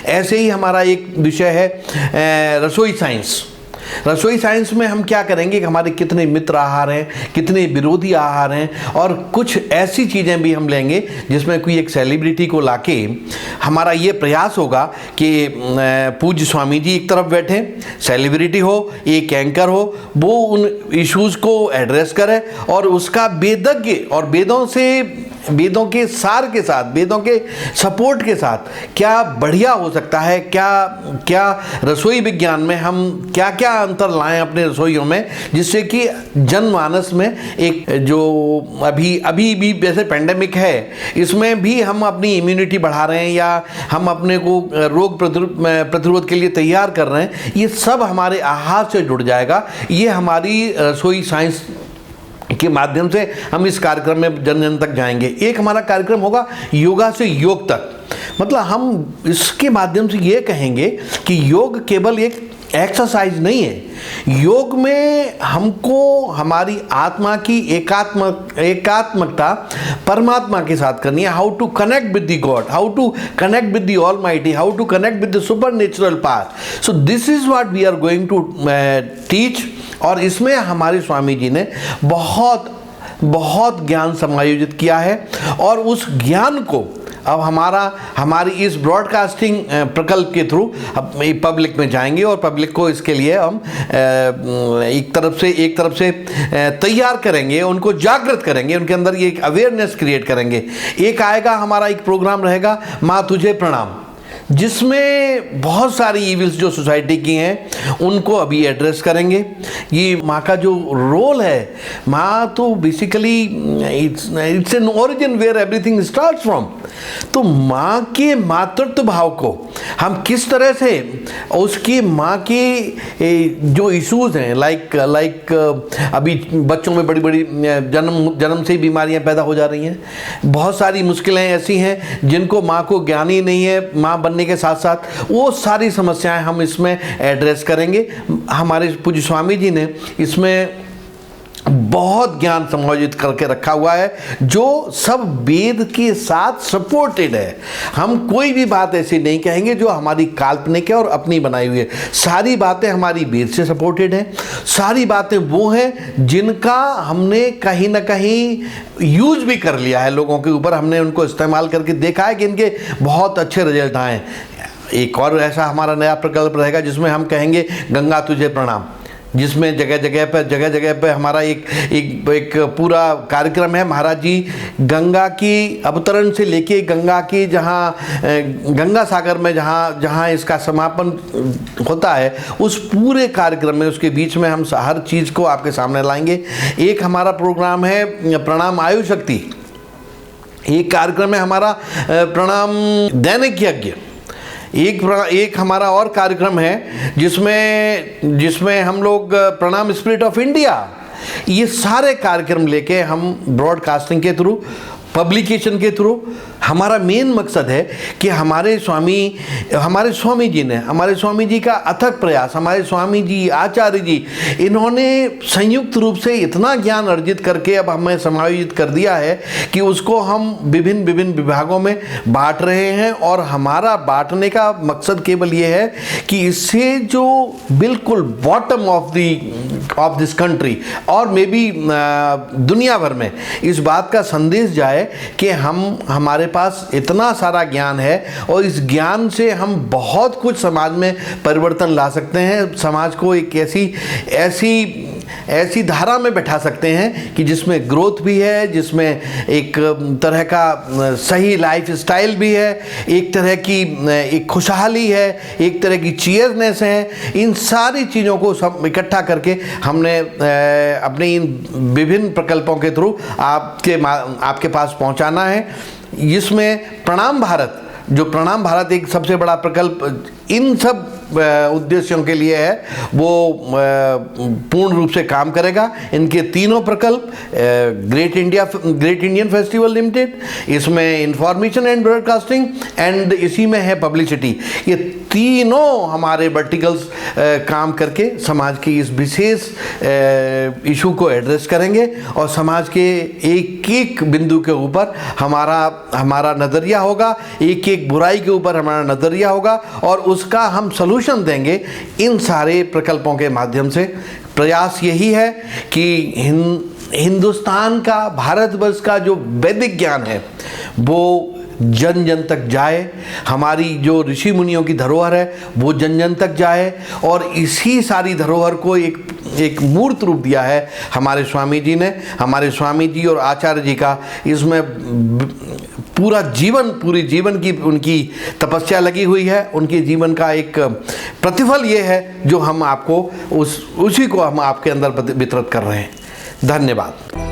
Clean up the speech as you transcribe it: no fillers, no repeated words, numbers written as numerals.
ऐसे ही हमारा एक विषय है रसोई साइंस। रसोई साइंस में हम क्या करेंगे कि हमारे कितने मित्र आहार हैं, कितने विरोधी आहार हैं, और कुछ ऐसी चीज़ें भी हम लेंगे जिसमें कोई एक सेलिब्रिटी को लाके हमारा ये प्रयास होगा कि पूज्य स्वामी जी एक तरफ बैठे, सेलिब्रिटी हो, एक एंकर हो, वो उन इश्यूज़ को एड्रेस करे और उसका वेदज्ञ और वेदों के सार के साथ, वेदों के सपोर्ट के साथ क्या बढ़िया हो सकता है, क्या रसोई विज्ञान में हम क्या क्या अंतर लाएं अपने रसोइयों में, जिससे कि जनमानस में एक जो अभी भी जैसे पेंडेमिक है, इसमें भी हम अपनी इम्यूनिटी बढ़ा रहे हैं या हम अपने को रोग प्रतिरोध के लिए तैयार कर रहे हैं, ये सब हमारे आहार से जुड़ जाएगा। ये हमारी रसोई साइंस के माध्यम से हम इस कार्यक्रम में जन जन तक जाएंगे। एक हमारा कार्यक्रम होगा योगा से योग तक, मतलब हम इसके माध्यम से ये कहेंगे कि योग केवल एक एक्सरसाइज नहीं है। योग में हमको हमारी आत्मा की एकात्मकता परमात्मा के साथ करनी है। How to connect with the God, how to connect with the almighty, how to connect with the super natural power. So this is what we are going to teach. और इसमें हमारे स्वामी जी ने बहुत ज्ञान समायोजित किया है, और उस ज्ञान को अब हमारी इस ब्रॉडकास्टिंग प्रकल्प के थ्रू पब्लिक में जाएंगे, और पब्लिक को इसके लिए हम एक तरफ से तैयार करेंगे, उनको जागृत करेंगे, उनके अंदर ये एक अवेयरनेस क्रिएट करेंगे। एक आएगा हमारा एक प्रोग्राम रहेगा माँ तुझे प्रणाम, जिसमें बहुत सारी इविल्स जो सोसाइटी की हैं उनको अभी एड्रेस करेंगे। ये माँ का जो रोल है, माँ तो basically it's an origin where everything starts from. तो माँ के मातृत्व भाव को हम किस तरह से उसकी माँ की जो इश्यूज़ हैं, लाइक अभी बच्चों में बड़ी जन्म से ही बीमारियाँ पैदा हो जा रही हैं, बहुत सारी मुश्किलें ऐसी हैं जिनको माँ को ज्ञान ही नहीं है, माँ बनने के साथ साथ वो सारी समस्याएं हम इसमें एड्रेस करेंगे। हमारे पूज्य स्वामी जी ने इसमें बहुत ज्ञान समायोजित करके रखा हुआ है, जो सब वेद के साथ सपोर्टेड है। हम कोई भी बात ऐसी नहीं कहेंगे जो हमारी काल्पनिक है और अपनी बनाई हुई है। सारी बातें हमारी वेद से सपोर्टेड हैं। सारी बातें वो हैं जिनका हमने कहीं ना कहीं यूज भी कर लिया है लोगों के ऊपर, हमने उनको इस्तेमाल करके देखा है कि इनके बहुत अच्छे रिजल्ट आए। एक और ऐसा हमारा नया प्रकल्प रहेगा जिसमें हम कहेंगे गंगा तुझे प्रणाम, जिसमें जगह जगह पे हमारा एक पूरा कार्यक्रम है। महाराज जी गंगा की अवतरण से लेके गंगा की जहाँ गंगा सागर में जहाँ इसका समापन होता है, उस पूरे कार्यक्रम में उसके बीच में हम हर चीज़ को आपके सामने लाएंगे। एक हमारा प्रोग्राम है प्रणाम आयु शक्ति, एक कार्यक्रम है हमारा प्रणाम दैनिक यज्ञ, एक हमारा और कार्यक्रम है जिसमें हम लोग प्रणाम स्पिरिट ऑफ इंडिया, ये सारे कार्यक्रम लेके हम ब्रॉडकास्टिंग के थ्रू, पब्लिकेशन के थ्रू, हमारा मेन मकसद है कि हमारे स्वामी जी का अथक प्रयास, हमारे स्वामी जी आचार्य जी, इन्होंने संयुक्त रूप से इतना ज्ञान अर्जित करके अब हमें समायोजित कर दिया है कि उसको हम विभिन्न विभागों में बांट रहे हैं। और हमारा बांटने का मकसद केवल ये है कि इससे जो बिल्कुल बॉटम ऑफ दिस कंट्री और मे बी दुनिया भर में इस बात का संदेश जाए कि हमारे पास इतना सारा ज्ञान है और इस ज्ञान से हम बहुत कुछ समाज में परिवर्तन ला सकते हैं, समाज को एक ऐसी धारा में बैठा सकते हैं कि जिसमें ग्रोथ भी है, जिसमें एक तरह का सही लाइफ स्टाइल भी है, एक तरह की एक खुशहाली है, एक तरह की चीयरनेस है। इन सारी चीज़ों को सब इकट्ठा करके हमने अपने इन विभिन्न प्रकल्पों के थ्रू आपके पास पहुंचाना है। इसमें प्रणाम भारत एक सबसे बड़ा प्रकल्प इन सब उद्देश्यों के लिए है, वो पूर्ण रूप से काम करेगा। इनके तीनों प्रकल्प ग्रेट इंडियन फेस्टिवल लिमिटेड, इसमें इंफॉर्मेशन एंड ब्रॉडकास्टिंग एंड इसी में है पब्लिसिटी, ये तीनों हमारे वर्टिकल्स काम करके समाज की इस विशेष इशू को एड्रेस करेंगे और समाज के एक एक बिंदु के ऊपर हमारा नज़रिया होगा, एक एक बुराई के ऊपर हमारा नज़रिया होगा और उसका हम सलूशन देंगे इन सारे प्रकल्पों के माध्यम से। प्रयास यही है कि हिंदुस्तान का, भारतवर्ष का जो वैदिक ज्ञान है वो जन जन तक जाए, हमारी जो ऋषि मुनियों की धरोहर है वो जन जन तक जाए और इसी सारी धरोहर को एक मूर्त रूप दिया है हमारे स्वामी जी ने। हमारे स्वामी जी और आचार्य जी का इसमें पूरी जीवन की उनकी तपस्या लगी हुई है। उनके जीवन का एक प्रतिफल ये है जो हम आपको उसी को हम आपके अंदर वितरित कर रहे हैं। धन्यवाद।